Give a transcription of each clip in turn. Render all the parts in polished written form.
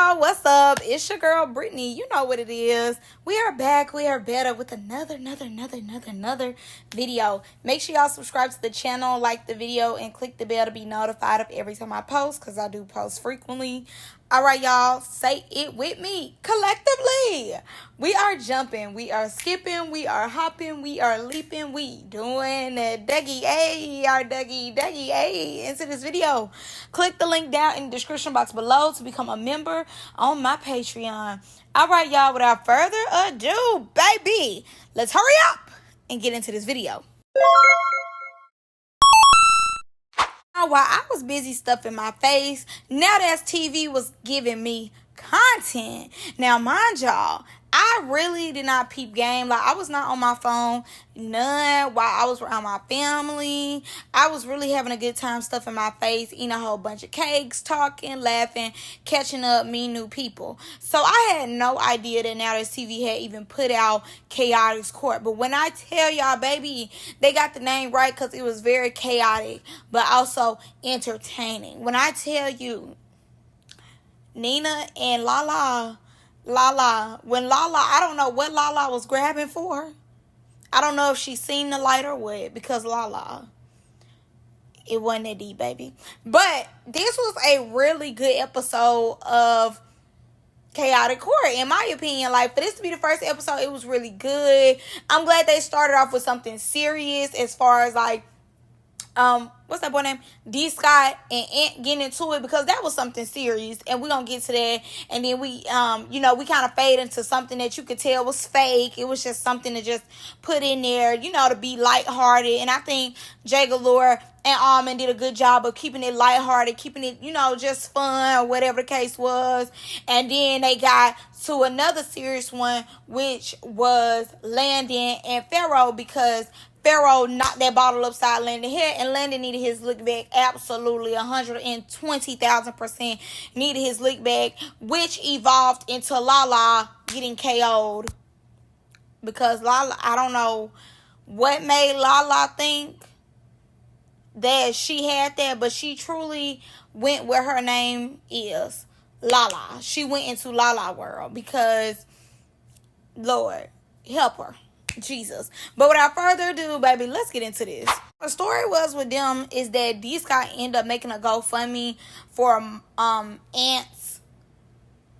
y'all, what's up? It's your girl Brittany. You know what it is. We are back. We are better with another video. Make sure y'all subscribe to the channel, like the video, and click the bell to be notified of every time I post, because I do post frequently. All right, y'all, say it with me collectively. We are jumping, we are skipping, we are hopping, we are leaping, we doing a Dougie, into this video. Click the link down in the description box below to become a member on my Patreon. All right, y'all, without further ado, baby, let's hurry up and get into this video. While I was busy stuffing my face, Now That's TV was giving me content. Now, mind y'all, I really did not peep game. Like, I was not on my phone none while I was around my family. I was really having a good time stuffing my face, eating a whole bunch of cakes, talking, laughing, catching up, meeting new people. So I had no idea that Now That's TV had even put out Khaotic's Court. But when I tell y'all, baby, they got the name right, because it was very chaotic, but also entertaining. When I tell you, Nina and Lala, I don't know what Lala was grabbing for. I don't know if she seen the light or what, because Lala, it wasn't that deep, baby. But this was a really good episode of Khaotic Court, in my opinion. Like, for this to be the first episode, it was really good. I'm glad they started off with something serious as far as, like, what's that boy name? D. Scott and Ant getting into it, because that was something serious, and we're gonna get to that. And then we we kind of fade into something that you could tell was fake. It was just something to just put in there, to be lighthearted. And I think Jay Galore and Almond did a good job of keeping it lighthearted, keeping it, just fun, or whatever the case was. And then they got to another serious one, which was Landon and Pharaoh, because Pharaoh knocked that bottle upside Landon's head, and Landon needed his lick back. Absolutely, 120,000% needed his lick back, which evolved into Lala getting KO'd. Because Lala, I don't know what made Lala think that she had that, but she truly went where her name is, Lala. She went into Lala world, because, Lord, help her. Jesus. But without further ado, baby, let's get into this. The story was with them is that D. Scott ended up making a GoFundMe for Ant's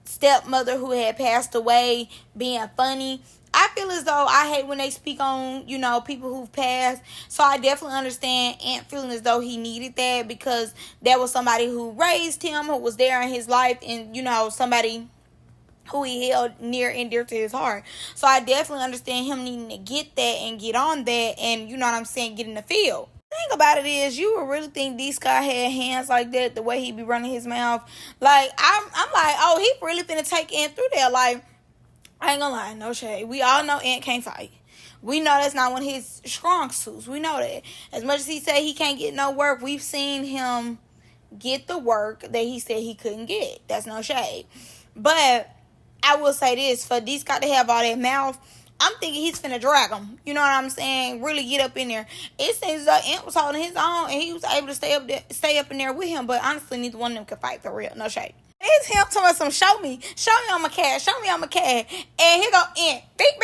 stepmother who had passed away, being funny. I feel as though I hate when they speak on, people who've passed. So I definitely understand Ant feeling as though he needed that, because that was somebody who raised him, who was there in his life, and, somebody who he held near and dear to his heart. So I definitely understand him needing to get that and get on that, and get in the field. The thing about it is, you would really think D. Scott had hands like that, the way he be running his mouth. Like, I'm like, oh, he really finna take Ant through there. Like, I ain't gonna lie, no shade. We all know Ant can't fight. We know that's not one of his strong suits. We know that. As much as he said he can't get no work, we've seen him get the work that he said he couldn't get. That's no shade. But I will say this, for D. Scott to have all that mouth, I'm thinking he's finna drag him. You know what I'm saying? Really get up in there. It seems like Ant was holding his own, and he was able to stay up in there with him. But honestly, neither one of them could fight for real. No shade. It's him telling some, show me I'm a cat, and here go Ant, beep,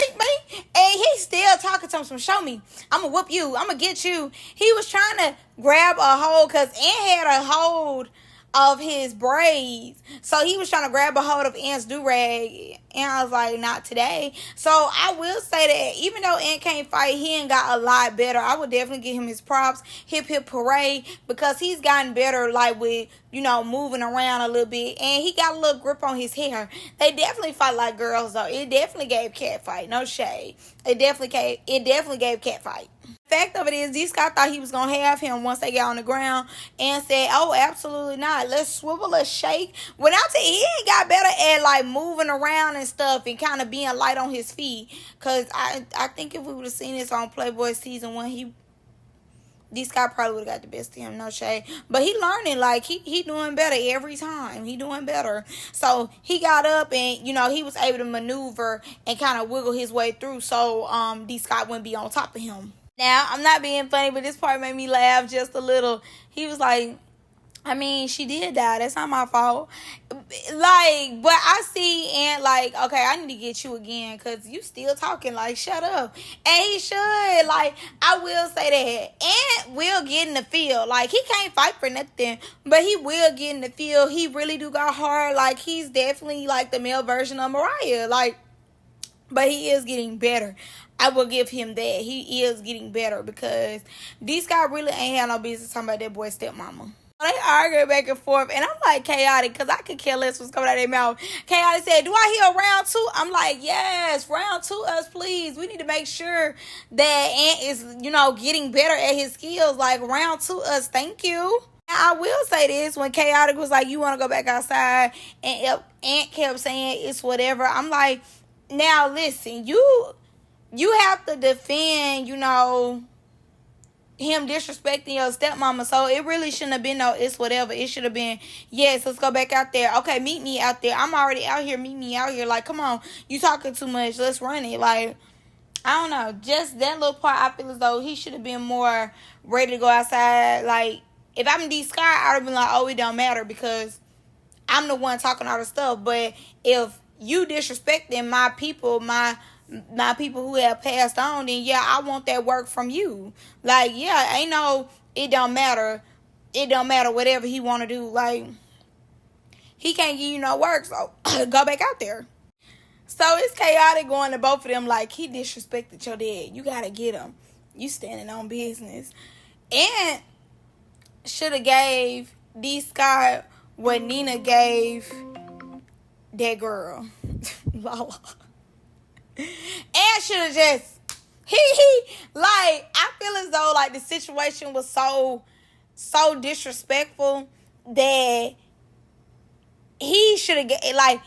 and he's still talking to him some, show me, I'm gonna whoop you, I'm gonna get you. He was trying to grab a hold, because Ant had a hold of his braids, so he was trying to grab a hold of Ant's do-rag, and I was like, not today. So I will say that even though Ant can't fight, he ain't got a lot better. I would definitely give him his props, hip hip hooray, because he's gotten better, like, with moving around a little bit, and he got a little grip on his hair. They definitely fight like girls, though. It definitely gave cat fight, no shade. It definitely gave cat fight. Fact of it is, D. Scott thought he was gonna have him once they got on the ground, and said, oh, absolutely not, let's swivel, let's shake. When I tell you, he ain't got better at, like, moving around and stuff, and kind of being light on his feet. Because I think if we would have seen this on Playboy season 1, D. Scott probably would have got the best of him, no shade. But he learning, like, he doing better every time. He doing better. So he got up, and, he was able to maneuver and kind of wiggle his way through, so D. Scott wouldn't be on top of him. Now, I'm not being funny, but this part made me laugh just a little. He was like, I mean, she did die. That's not my fault. Like, but I see Ant like, okay, I need to get you again because you still talking. Like, shut up. And he should. Like, I will say that. Ant will get in the field. Like, he can't fight for nothing, but he will get in the field. He really do got hard. Like, he's definitely like the male version of Mariah. Like, but he is getting better. I will give him that. He is getting better because these guys really ain't had no business talking about that boy's stepmama. They arguing back and forth, and I'm like, Khaotic, because I could care less what's coming out of their mouth. Khaotic said, do I hear round 2? I'm like, yes, round 2 us, please. We need to make sure that Ant is, getting better at his skills. Like, round 2 us, thank you. I will say this, when Khaotic was like, you want to go back outside, and Ant kept saying, it's whatever. I'm like, now, listen, you have to defend, him disrespecting your stepmama. So it really shouldn't have been no it's whatever. It should have been, yes, let's go back out there. Okay, meet me out there. I'm already out here. Meet me out here. Like, come on. You talking too much. Let's run it. Like, I don't know. Just that little part, I feel as though he should have been more ready to go outside. Like, if I'm D Sky, I would have been like, oh, it don't matter because I'm the one talking all the stuff. But if you disrespecting my people, my people who have passed on, then yeah, I want that work from you. Like, yeah, it don't matter. It don't matter whatever he want to do. Like, he can't give you no work, so go back out there. So it's Khaotic going to both of them like, he disrespected your dad. You got to get him. You standing on business. And should have gave D. Scott what Nina gave that girl. Lala. And should have just like, I feel as though like the situation was so disrespectful that he should have like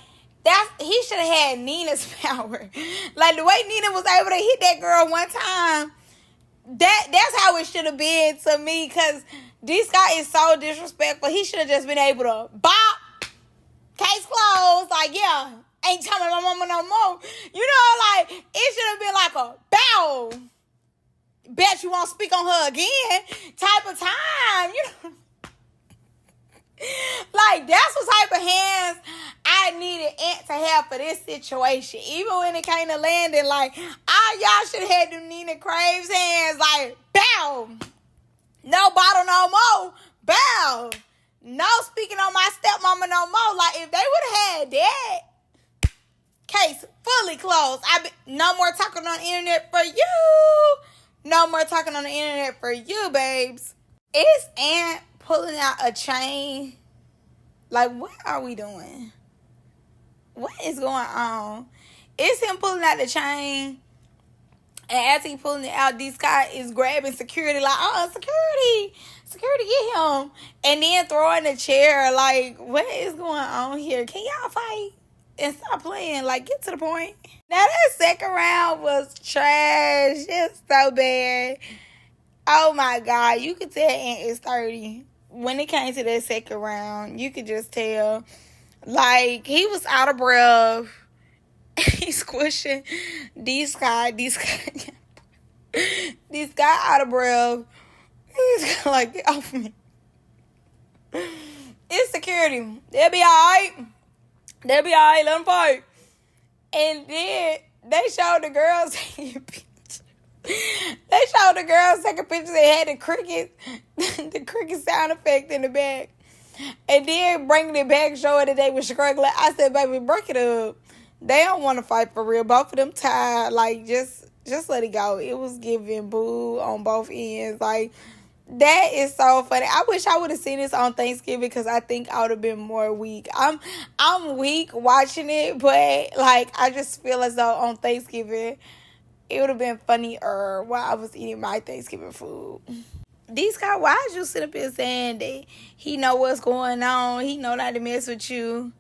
that. He should have had Nina's power. Like the way Nina was able to hit that girl one time, that's how it should have been to me. Cause this guy is so disrespectful. He should have just been able to bop, case closed. Like, yeah. Ain't telling my mama no more. Like, it should have been like a bow. Bet you won't speak on her again type of time. Like, that's what type of hands I needed Ant to have for this situation. Even when it came to Landon, like, y'all should have had them Nina Craves hands. Like, bow. No bottle no more. Bow. No speaking on my stepmama no more. Like, if they would have had that, case fully closed. No more talking on the internet for you. No more talking on the internet for you, babes. Is Ant pulling out a chain? Like, what are we doing? What is going on? Is him pulling out the chain? And as he pulling it out, this guy is grabbing security. Like, security, get him. And then throwing the chair. Like, what is going on here? Can y'all fight? And stop playing. Like, get to the point. Now, that second round was trash. It's so bad. Oh, my God. You could tell Ant is 30. When it came to that second round, you could just tell. Like, he was out of breath. He's squishing this guy out of breath. He's like, get off me. It's security. They'll be all right. Let them fight. And then they showed the girls taking pictures. They had the cricket sound effect in the back. And then bringing it back, showing that they were struggling. I said, baby, break it up. They don't want to fight for real. Both of them tired. Like, just let it go. It was giving boo on both ends. Like, that is so funny. I wish I would have seen this on Thanksgiving because I think I would have been more weak. I'm weak watching it, but like I just feel as though on Thanksgiving it would have been funnier while I was eating my Thanksgiving food. These guys, why did you sit up here saying that he know what's going on? He know not to mess with you.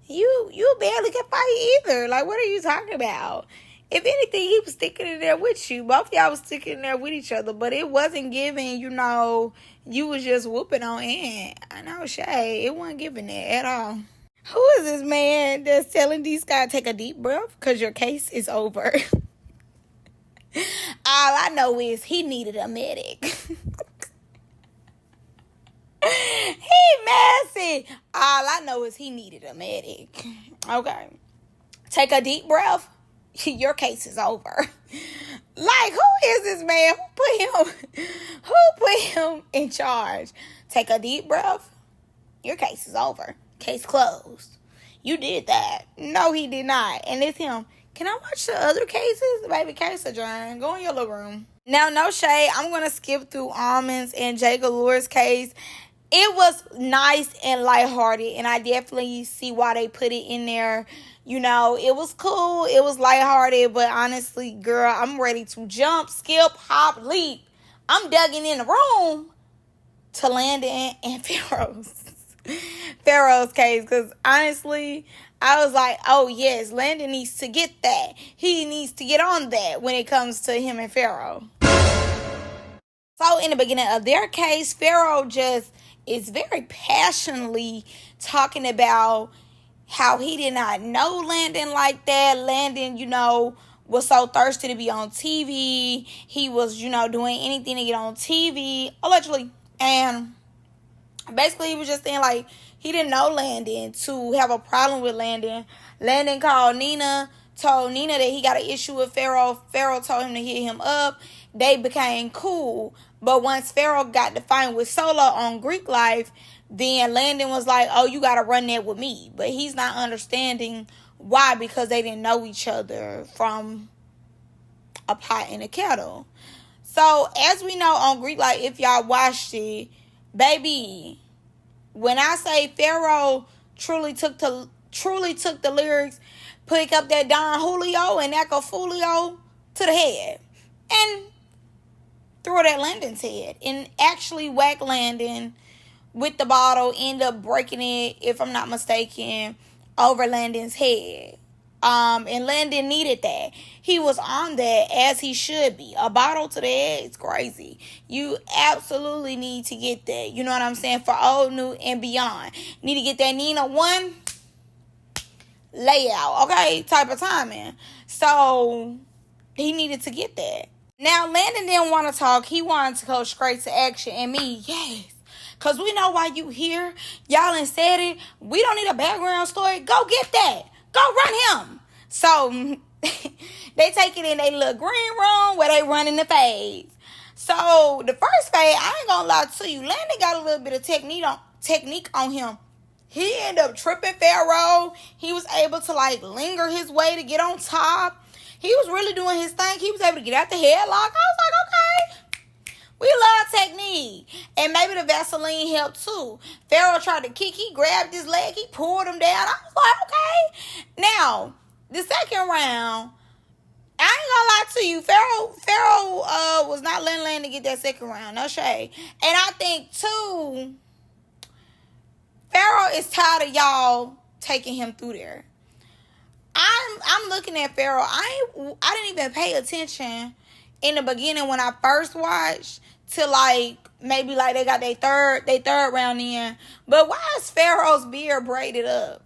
You barely can fight either. Like, what are you talking about? If anything, he was sticking in there with you. Both of y'all was sticking in there with each other. But it wasn't giving, you was just whooping on Ant. I know, Shay. It wasn't giving that at all. Who is this man that's telling these guys to take a deep breath? Because your case is over. All I know is he needed a medic. He messy. All I know is he needed a medic. Okay. Take a deep breath. Your case is over. Like, who is this man? Who put him in charge? Take a deep breath. Your case is over. Case closed. You did that. No, he did not. And it's him. Can I watch the other cases? Baby, case adjourned. Go in your little room. Now, no shade. I'm going to skip through Almonds and Jay Galore's case. It was nice and lighthearted, and I definitely see why they put it in there. You know, it was cool. It was lighthearted, but honestly, girl, I'm ready to jump, skip, hop, leap. I'm dugging in the room to Landon and Pharaoh's case, because honestly, I was like, oh yes, Landon needs to get that. He needs to get on that when it comes to him and Pharaoh. So in the beginning of their case, Pharaoh just is very passionately talking about how he did not know Landon like that. Landon, you know, was so thirsty to be on TV. He was, you know, doing anything to get on TV, allegedly. And basically, he was just saying, like, he didn't know Landon to have a problem with Landon. Landon called Nina, told Nina that he got an issue with Pharaoh. Pharaoh told him to hit him up. They became cool. But once Pharaoh got to fight with Solo on Greek Life, then Landon was like, oh, you got to run that with me. But he's not understanding why, because they didn't know each other from a pot and a kettle. So, as we know on Greek Life, if y'all watched it, baby, when I say Pharaoh truly took the lyrics, pick up that Don Julio and Echo Fulio to the head. And threw it at Landon's head. And actually whacked Landon with the bottle, end up breaking it, if I'm not mistaken, over Landon's head. And Landon needed that. He was on that as he should be. A bottle to the head is crazy. You absolutely need to get that. You know what I'm saying? For old, new, and beyond. Need to get that Nina 1 layout, okay? Type of timing. So, he needed to get that. Now, Landon didn't want to talk. He wanted to go straight to action. And me, yes. Because we know why you here. Y'all ain't said it. We don't need a background story. Go get that. Go run him. So, they take it in their little green room where they running the fades. So, the first fade, I ain't going to lie to you. Landon got a little bit of technique on him. He ended up tripping Pharaoh. He was able to, like, linger his way to get on top. He was really doing his thing. He was able to get out the headlock. I was like, okay. We love technique. And maybe the Vaseline helped too. Pharaoh tried to kick. He grabbed his leg. He pulled him down. I was like, okay. Now, the second round, I ain't gonna lie to you. Pharaoh was not letting Landon get that second round. No shade. And I think, too, Pharaoh is tired of y'all taking him through there. I'm looking at Pharaoh. I didn't even pay attention in the beginning when I first watched till like maybe like they got their third round in. But why is Pharaoh's beard braided up?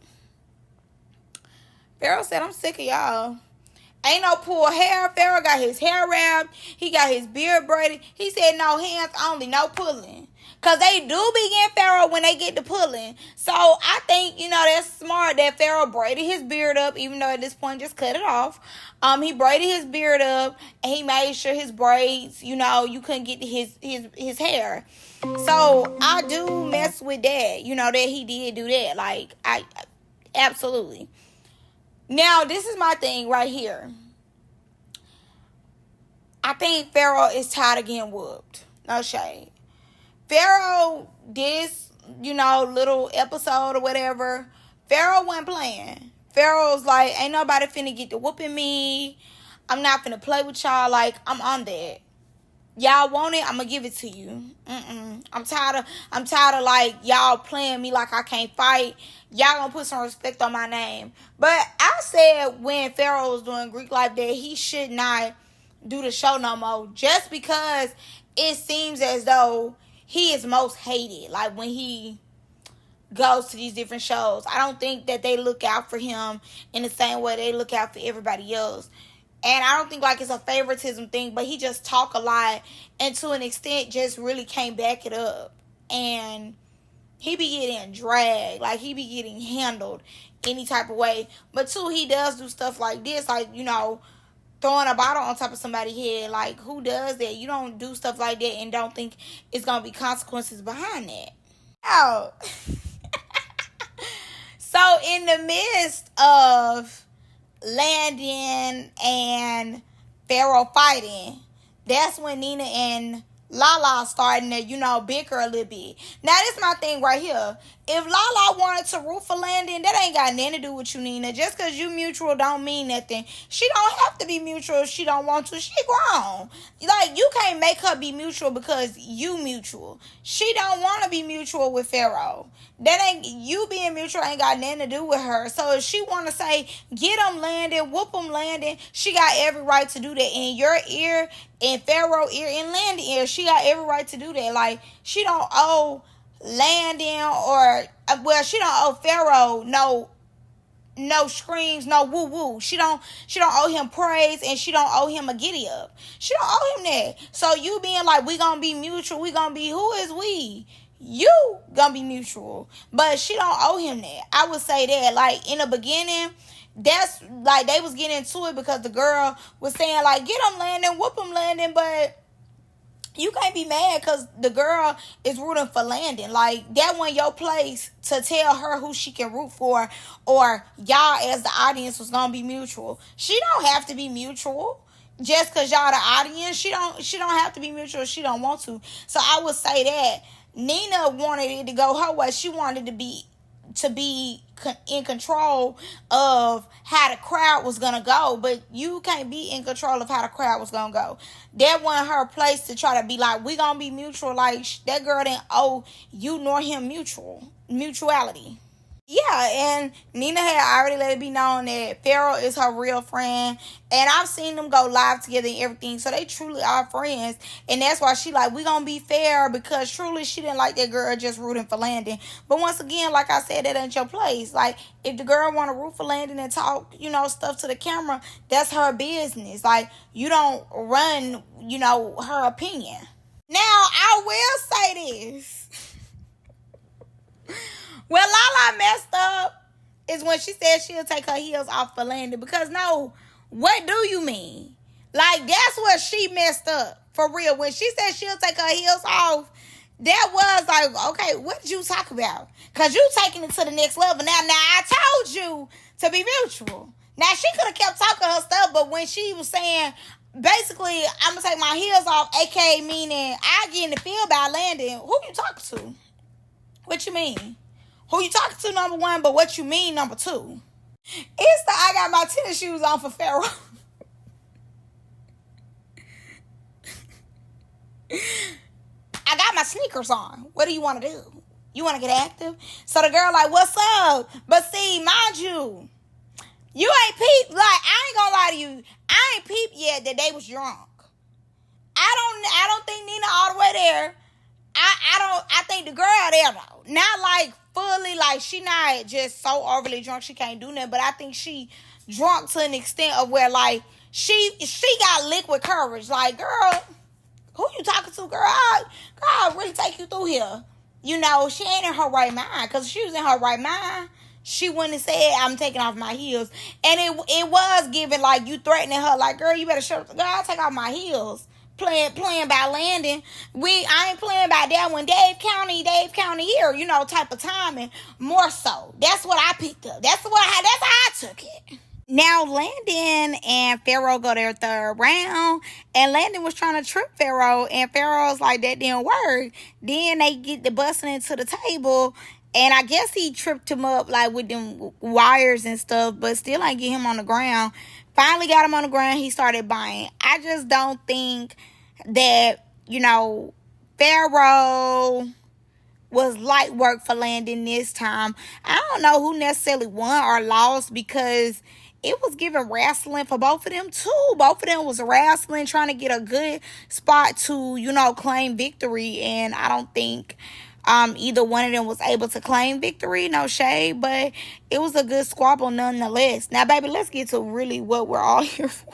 Pharaoh said, I'm sick of y'all. Ain't no pull hair. Pharaoh got his hair wrapped. He got his beard braided. He said no hands only, no pulling. Because they do begin Pharaoh when they get to pulling. So I think, you know, that's smart that Pharaoh braided his beard up, even though at this point just cut it off. He braided his beard up and he made sure his braids, you know, you couldn't get his hair. So I do mess with that, you know, that he did do that. Like, I absolutely. Now, this is my thing right here. I think Pharaoh is tired of getting whooped. No shade. Pharaoh, this, you know, little episode or whatever, Pharaoh wasn't playing. Pharaoh's like, ain't nobody finna get to whooping me. I'm not finna play with y'all. Like, I'm on that. Y'all want it? I'm gonna give it to you. I'm tired of like y'all playing me like I can't fight. Y'all gonna put some respect on my name. But I said when Pharaoh was doing Greek Life that he should not do the show no more, just because it seems as though he is most hated. Like when he goes to these different shows, I don't think that they look out for him in the same way they look out for everybody else. And I don't think like it's a favoritism thing, but he just talk a lot and to an extent just really can't back it up. And He be getting dragged. Like, he be getting handled any type of way. But, two, he does do stuff like this. Like, throwing a bottle on top of somebody's head. Like, who does that? You don't do stuff like that and don't think it's going to be consequences behind that. Oh. So, in the midst of Landon and Pharaoh fighting, that's when Nina and Lala starting to, bicker a little bit. Now, this is my thing right here. If Lala wanted to root for Landon, that ain't got nothing to do with you, Nina. Just because you mutual don't mean nothing. She don't have to be mutual if she don't want to. She grown. Like, you can't make her be mutual because you mutual. She don't want to be mutual with Pharaoh. That ain't, you being mutual ain't got nothing to do with her. So if she want to say, get him Landon, whoop him Landon, she got every right to do that. In your ear, in Pharaoh ear, in Landon ear, she got every right to do that. Like, she don't owe Landon she don't owe Pharaoh no screams, no woo woo. She don't owe him praise, and she don't owe him a giddy up. She don't owe him that. So you being like, we gonna be mutual, we gonna be, who is we? You gonna be mutual, but she don't owe him that. I would say that, like, in the beginning, that's like they was getting into it because the girl was saying like, get him Landon, whoop him Landon, but you can't be mad because the girl is rooting for Landon. Like, that wasn't your place to tell her who she can root for, or y'all as the audience was gonna be mutual. She don't have to be mutual just because y'all the audience. She don't have to be mutual if she don't want to. So I would say that Nina wanted it to go her way. She wanted to be in control of how the crowd was gonna go, but you can't be in control of how the crowd was gonna go. That wasn't her place to try to be like, we gonna be mutual. Like, that girl didn't owe you nor him mutuality. Yeah, and Nina had already let it be known that Pharaoh is her real friend. And I've seen them go live together and everything. So they truly are friends. And that's why she like, we gonna be fair, because truly she didn't like that girl just rooting for Landon. But once again, like I said, that ain't your place. Like, if the girl want to root for Landon and talk, stuff to the camera, that's her business. Like, you don't run, her opinion. Now, I will say this. Well, Lala messed up is when she said she'll take her heels off for Landon. Because, no, what do you mean? Like, that's what she messed up. For real. When she said she'll take her heels off, that was like, okay, what did you talk about? Because you taking it to the next level. Now, I told you to be mutual. Now, she could have kept talking her stuff, but when she was saying, basically, I'm going to take my heels off, a.k.a. meaning I get in the field by Landon, who you talking to? What you mean? Who you talking to, number one, but what you mean, number two? It's the I got my tennis shoes on for Pharaoh. I got my sneakers on. What do you want to do? You want to get active? So the girl like, what's up? But see, mind you ain't peep. Like, I ain't gonna lie to you. I ain't peep yet that they was drunk. I don't think Nina all the way there. I think the girl there though. Not like fully, like she not just so overly drunk she can't do nothing, but I think she drunk to an extent of where like she got liquid courage. Like, girl, who you talking to, girl? I'll really take you through here. She ain't in her right mind. Because if she was in her right mind, she wouldn't have said, I'm taking off my heels. And it was giving like you threatening her, like, girl, you better shut up. Girl, I'll take off my heels. Playing by Landon. I ain't playing by that one. Dave County here, type of timing. More so. That's what I picked up. That's how I took it. Now, Landon and Pharaoh go their third round, and Landon was trying to trip Pharaoh, and Pharaoh's like, that didn't work. Then they get the busting into the table, and I guess he tripped him up, like, with them wires and stuff, but still ain't get him on the ground. Finally got him on the ground. He started buying. I just don't think that, Pharaoh was light work for Landon this time. I don't know who necessarily won or lost, because it was giving wrestling for both of them too. Both of them was wrestling, trying to get a good spot to, claim victory. And I don't think either one of them was able to claim victory. No shade, but it was a good squabble nonetheless. Now, baby, let's get to really what we're all here for.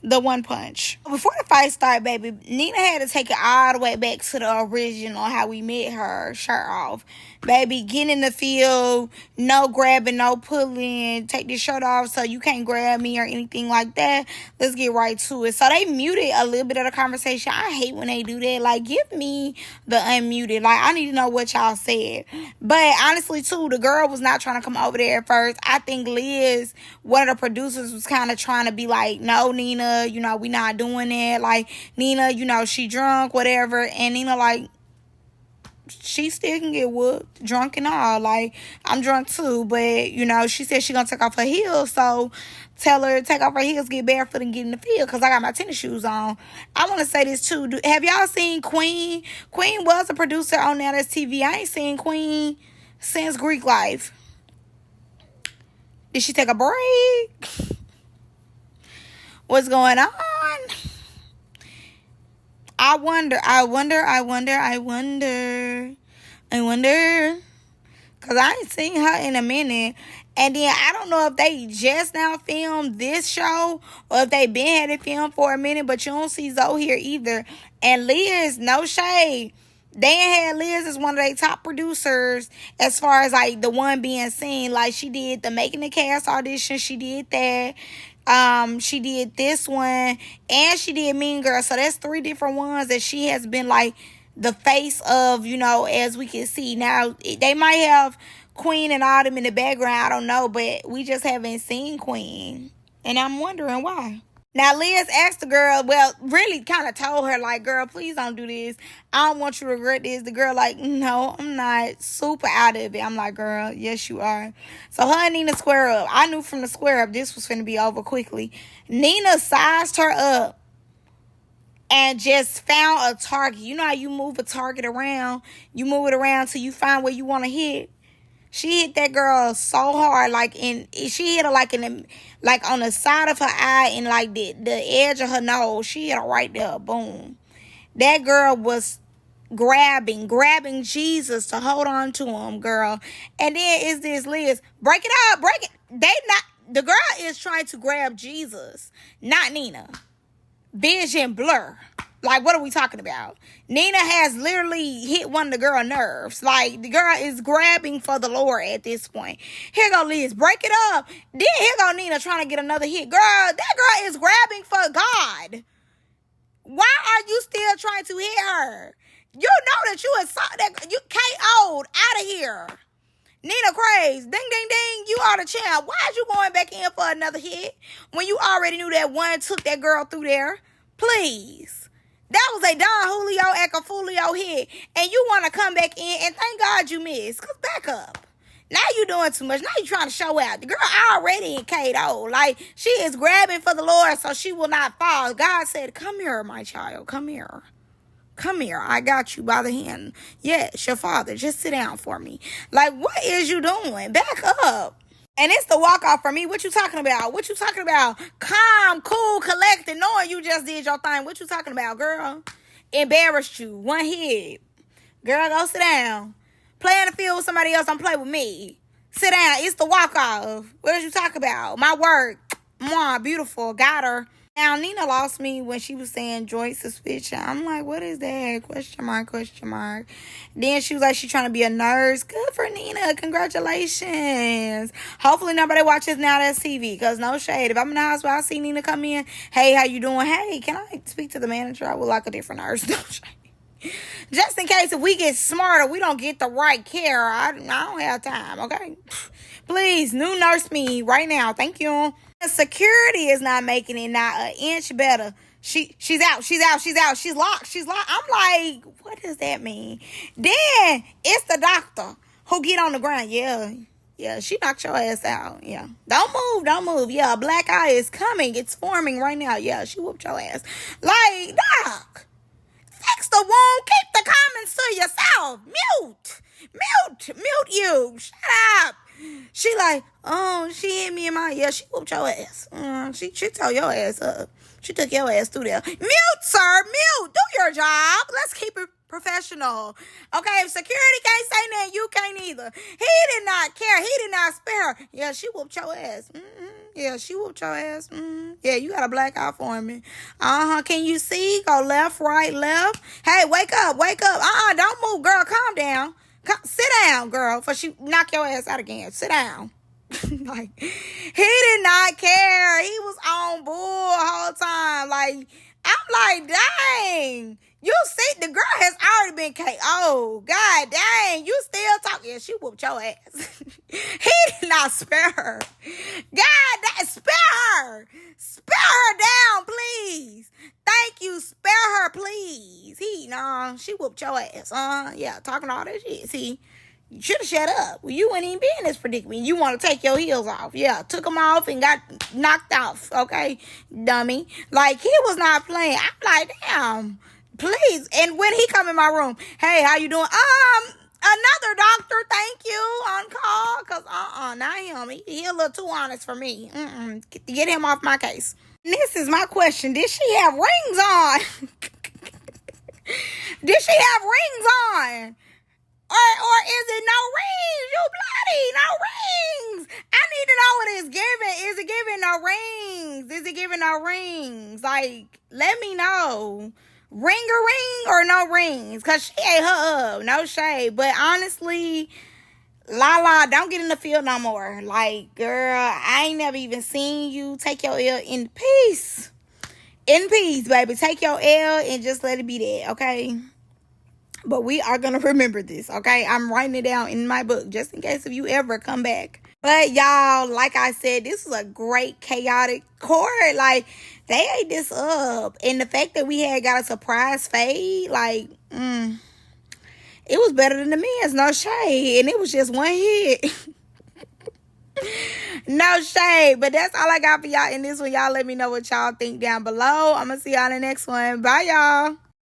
The one punch. Before the fight started, baby, Nina had to take it all the way back to the original, how we met her, shirt off. Baby, get in the field, no grabbing, no pulling, take this shirt off so you can't grab me or anything like that. Let's get right to it. So they muted a little bit of the conversation. I hate when they do that. Like, give me the unmuted. Like, I need to know what y'all said. But honestly, too, the girl was not trying to come over there at first. I think Liz, one of the producers, was kind of trying to be like, no, Nina, you know, we not doing that. Like, Nina, you know, she drunk, whatever. And Nina, like, she still can get whooped, drunk and all. Like, I'm drunk too, but, you know, she said she gonna take off her heels, so tell her to take off her heels, get barefoot, and get in the field, because I got my tennis shoes on. I want to say this too. Have y'all seen Queen? Queen was a producer on Now That's TV. I ain't seen Queen since Greek Life. Did she take a break? What's going on? I wonder. Because I ain't seen her in a minute. And then I don't know if they just now filmed this show or if they been had it filmed for a minute, but you don't see Zoe here either. And Liz, no shade, they ain't had Liz as one of their top producers as far as like the one being seen. Like, she did the Making the Cast audition. She did that. She did this one, and she did Mean Girl. So that's 3 different ones that she has been like the face of, you know, as we can see. Now, they might have Queen and Autumn in the background, I don't know, but we just haven't seen Queen. And I'm wondering why. Now, Liz asked the girl, well, really kind of told her, like, girl, please don't do this. I don't want you to regret this. The girl, like, no, I'm not, super out of it. I'm like, girl, yes, you are. So her and Nina square up. I knew from the square up this was finna be over quickly. Nina sized her up and just found a target. You know how you move a target around? You move it around till you find where you want to hit. She hit that girl so hard, she hit her like on the side of her eye and like the edge of her nose. She hit her right there, boom. That girl was grabbing Jesus to hold on to him, girl. And then is this Liz, break it up, break it. The girl is trying to grab Jesus, not Nina. Vision blur. Like, what are we talking about? Nina has literally hit one of the girl nerves. Like, the girl is grabbing for the Lord at this point. Here go Liz, break it up. Then here go Nina trying to get another hit. Girl, that girl is grabbing for God. Why are you still trying to hit her? You know that you KO'd out of here. Nina Craze, ding, ding, ding, you are the champ. Why are you going back in for another hit when you already knew that one took that girl through there? Please. That was a Don Julio Ecafulio hit, and you want to come back in, and thank God you missed, because back up. Now you doing too much. Now you trying to show out. The girl already in KO. Like, she is grabbing for the Lord so she will not fall. God said, come here, my child. Come here. Come here. I got you by the hand. Yes, your father. Just sit down for me. Like, what is you doing? Back up. And it's the walk-off for me. What you talking about? What you talking about? Calm, cool, collected, knowing you just did your thing. What you talking about, girl? Embarrassed you. One hit. Girl, go sit down. Play in the field with somebody else. Don't play with me. Sit down. It's the walk-off. What did you talk about? My work. Mwah, beautiful. Got her. Now, Nina lost me when she was saying joint suspicion. I'm like, what is that? Question mark. Then she was like, she's trying to be a nurse. Good for Nina. Congratulations. Hopefully nobody watches Now That's TV, because no shade. If I'm in the hospital, I see Nina come in. Hey, how you doing? Hey, can I speak to the manager? I would like a different nurse. No shade. Just in case if we get smarter, we don't get the right care. I don't have time, okay? Please, new nurse me right now. Thank you. Security is not making it not an inch better. She's out. She's locked. I'm like, what does that mean? Then it's the doctor who get on the ground. Yeah, she knocked your ass out. Yeah. Don't move. Yeah, black eye is coming. It's forming right now. Yeah, she whooped your ass. Like, doc, fix the wound. Keep the comments to yourself. Mute you. Shut up. She like, oh, she hit me in my, yeah, she whooped your ass. She tore your ass up. She took your ass through there. Mute, sir, mute. Do your job. Let's keep it professional. Okay, if security can't say nothing, you can't either. He did not care. He did not spare her. Yeah, she whooped your ass. Yeah, she whooped your ass. Yeah, you got a black eye for me. Can you see? Go left, right, left. Hey, wake up, wake up. Don't move, girl. Calm down. Sit down, girl, before she knock your ass out again. Sit down. Like, he did not care. He was on bull the whole time. Like, I'm like, dang. You see, the girl has already been KO. God dang, you still talking. Yeah, she whooped your ass. He did not spare her. God dang, spare her. Spare her down, please. Thank you. Spare her, please. She whooped your ass. Yeah, talking all that shit. See, you should have shut up. Well, you wouldn't even be in this predicament. You want to take your heels off. Yeah, took them off and got knocked off. Okay, dummy. Like, he was not playing. I'm like, damn. Please. And when he come in my room, hey, how you doing? Another doctor, thank you, on call. Because, not him. He a little too honest for me. Get him off my case. This is my question. Did she have rings on? Did she have rings on? Or is it no rings? You bloody, no rings. I need to know what it's giving. Is it giving no rings? Is it giving no rings? Like, let me know. Ring or no rings? Because she ate her up. No shade. But honestly, Lala, don't get in the field no more. Like, girl, I ain't never even seen you. Take your L in peace. In peace, baby. Take your L and just let it be there, okay? But we are going to remember this, okay? I'm writing it down in my book just in case if you ever come back. But y'all, like I said, this was a great chaotic court. Like, they ate this up. And the fact that we had got a surprise fade, like, it was better than the men's. No shade. And it was just one hit. No shade. But that's all I got for y'all in this one. Y'all let me know what y'all think down below. I'm going to see y'all in the next one. Bye, y'all.